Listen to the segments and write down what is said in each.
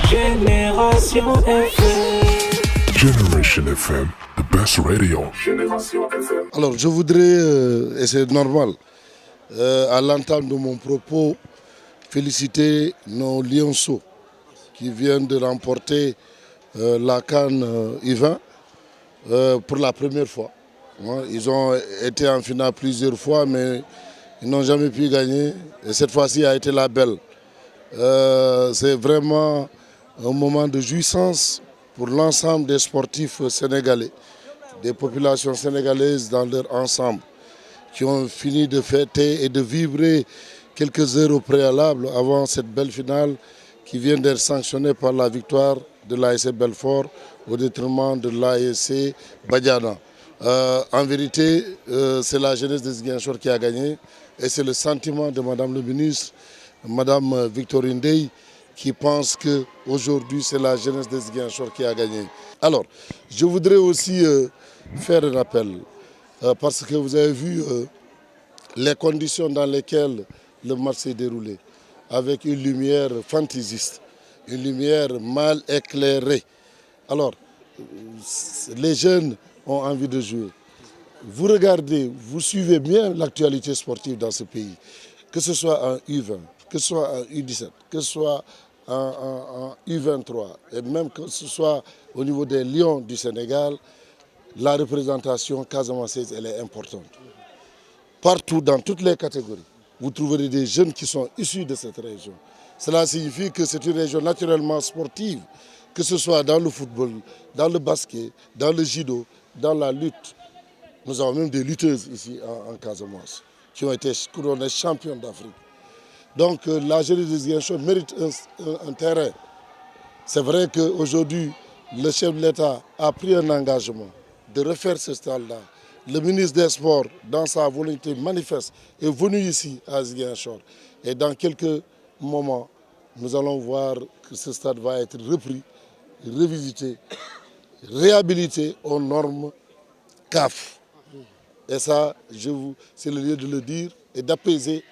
Génération FM. Generation FM, the best radio. Génération FM. Alors je voudrais, et c'est normal, à l'entame de mon propos, féliciter nos lionceaux qui viennent de remporter la CAN U20 pour la première fois. Ils ont été en finale plusieurs fois, mais ils n'ont jamais pu gagner. Et cette fois-ci a été la belle. C'est vraiment un moment de jouissance pour l'ensemble des sportifs sénégalais, des populations sénégalaises dans leur ensemble, qui ont fini de fêter et de vibrer quelques heures au préalable avant cette belle finale qui vient d'être sanctionnée par la victoire de l'ASC Belfort au détriment de l'ASC Badiana. En vérité, c'est la jeunesse de Ziguinchor qui a gagné et c'est le sentiment de Madame le ministre, Madame Victorine Dey, qui pense qu'aujourd'hui c'est la jeunesse de Ziguinchor qui a gagné. Alors, je voudrais aussi faire un appel, parce que vous avez vu les conditions dans lesquelles le match s'est déroulé, avec une lumière fantaisiste, une lumière mal éclairée. Alors, les jeunes ont envie de jouer. Vous regardez, vous suivez bien l'actualité sportive dans ce pays, que ce soit en U20, que ce soit en U17, que ce soit en U23, et même que ce soit au niveau des Lions du Sénégal, la représentation casamançaise, elle est importante. Partout, dans toutes les catégories, vous trouverez des jeunes qui sont issus de cette région. Cela signifie que c'est une région naturellement sportive, que ce soit dans le football, dans le basket, dans le judo, dans la lutte. Nous avons même des lutteuses ici en Casamance qui ont été couronnées championnes d'Afrique. Donc la jeunesse de Ziguinchor mérite un terrain. C'est vrai qu'aujourd'hui, le chef de l'État a pris un engagement de refaire ce stade-là. Le ministre des Sports, dans sa volonté manifeste, est venu ici à Ziguinchor. Et dans quelques moments, nous allons voir que ce stade va être repris, revisité, réhabilité aux normes CAF. Et ça, c'est le lieu de le dire et d'apaiser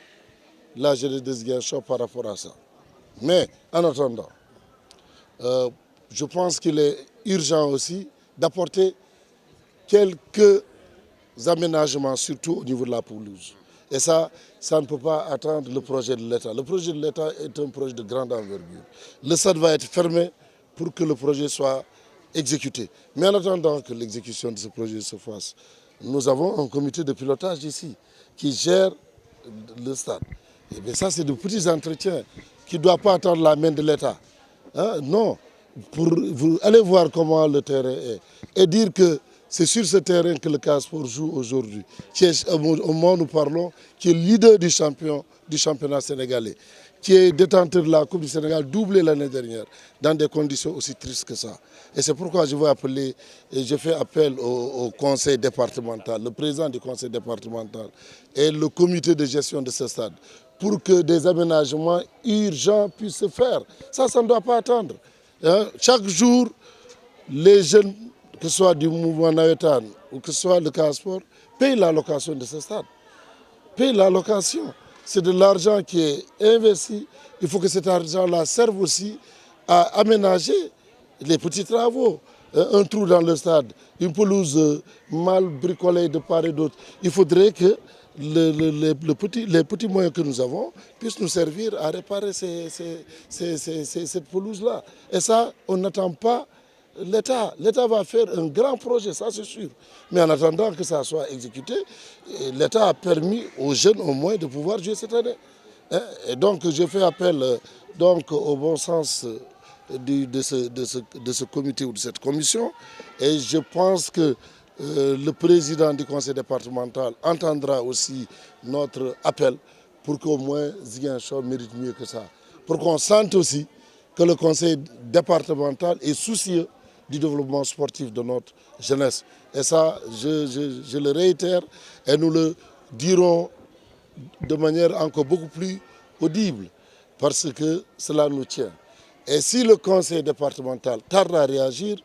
la jeunesse de Ziguinchor par rapport à ça. Mais en attendant, je pense qu'il est urgent aussi d'apporter quelques aménagements, surtout au niveau de la pelouse. Et ça ne peut pas attendre le projet de l'État. Le projet de l'État est un projet de grande envergure. Le stade va être fermé pour que le projet soit exécuté. Mais en attendant que l'exécution de ce projet se fasse, nous avons un comité de pilotage ici qui gère le stade. Et bien ça, c'est de petits entretiens qui ne doivent pas attendre la main de l'État. Hein? Non, vous allez voir comment le terrain est et dire que c'est sur ce terrain que le Casport joue aujourd'hui, qui est, au moment où nous parlons, qui est leader du championnat sénégalais, qui est détenteur de la Coupe du Sénégal, doublé l'année dernière, dans des conditions aussi tristes que ça. Et c'est pourquoi je veux appeler, et je fais appel au conseil départemental, le président du conseil départemental et le comité de gestion de ce stade, pour que des aménagements urgents puissent se faire. Ça ne doit pas attendre. Hein? Chaque jour, les jeunes, que ce soit du mouvement Nawetan ou que ce soit le Casport, payent la location de ce stade. Payent la location. C'est de l'argent qui est investi. Il faut que cet argent-là serve aussi à aménager les petits travaux. Un trou dans le stade, une pelouse mal bricolée de part et d'autre. Il faudrait que les petits moyens que nous avons puissent nous servir à réparer cette pelouse-là. Et ça, on n'attend pas l'État. L'État va faire un grand projet, ça c'est sûr. Mais en attendant que ça soit exécuté, l'État a permis aux jeunes au moins de pouvoir jouer cette année. Et donc je fais appel au bon sens de ce comité ou de cette commission. Et je pense que le président du conseil départemental entendra aussi notre appel pour qu'au moins Ziguinchor mérite mieux que ça. Pour qu'on sente aussi que le conseil départemental est soucieux du développement sportif de notre jeunesse. Et ça, je le réitère et nous le dirons de manière encore beaucoup plus audible parce que cela nous tient. Et si le conseil départemental tarde à réagir,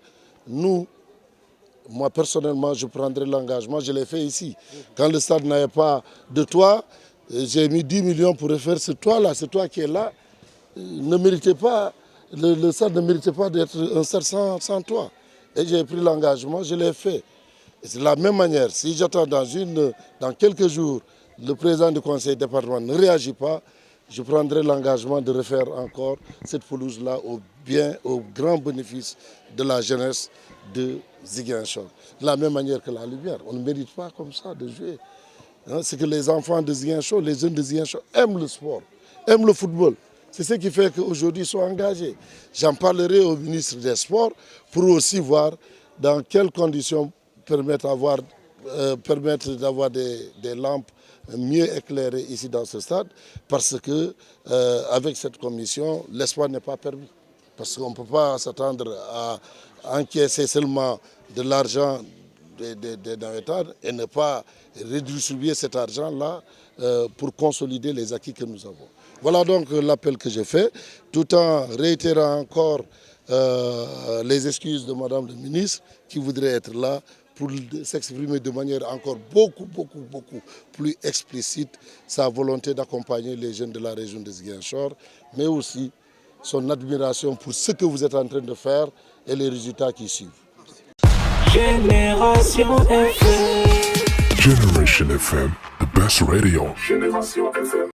moi personnellement, je prendrai l'engagement, je l'ai fait ici. Quand le stade n'avait pas de toit, j'ai mis 10 millions pour refaire ce toit-là. Ce toit qui est là ne méritait pas le stade ne méritait pas d'être un stade sans toit. Et j'ai pris l'engagement, je l'ai fait. Et c'est de la même manière, si j'attends dans quelques jours, le président du conseil départemental ne réagit pas, je prendrai l'engagement de refaire encore cette pelouse-là au grand bénéfice de la jeunesse de Ziguinchor. De la même manière que la lumière, on ne mérite pas comme ça de jouer. C'est que les enfants de Ziguinchor, les jeunes de Ziguinchor aiment le sport, aiment le football. C'est ce qui fait qu'aujourd'hui ils sont engagés. J'en parlerai au ministre des Sports pour aussi voir dans quelles conditions permettre d'avoir des lampes mieux éclairées ici dans ce stade, parce que avec cette commission, l'espoir n'est pas permis. Parce qu'on ne peut pas s'attendre à encaisser seulement de l'argent dans l'État et ne pas redistribuer cet argent-là pour consolider les acquis que nous avons. Voilà donc l'appel que j'ai fait, tout en réitérant encore les excuses de Madame le ministre qui voudrait être là pour s'exprimer de manière encore beaucoup plus explicite sa volonté d'accompagner les jeunes de la région de Ziguinchor, mais aussi son admiration pour ce que vous êtes en train de faire et les résultats qui suivent. Génération FM. Generation FM, the best radio. Génération FM.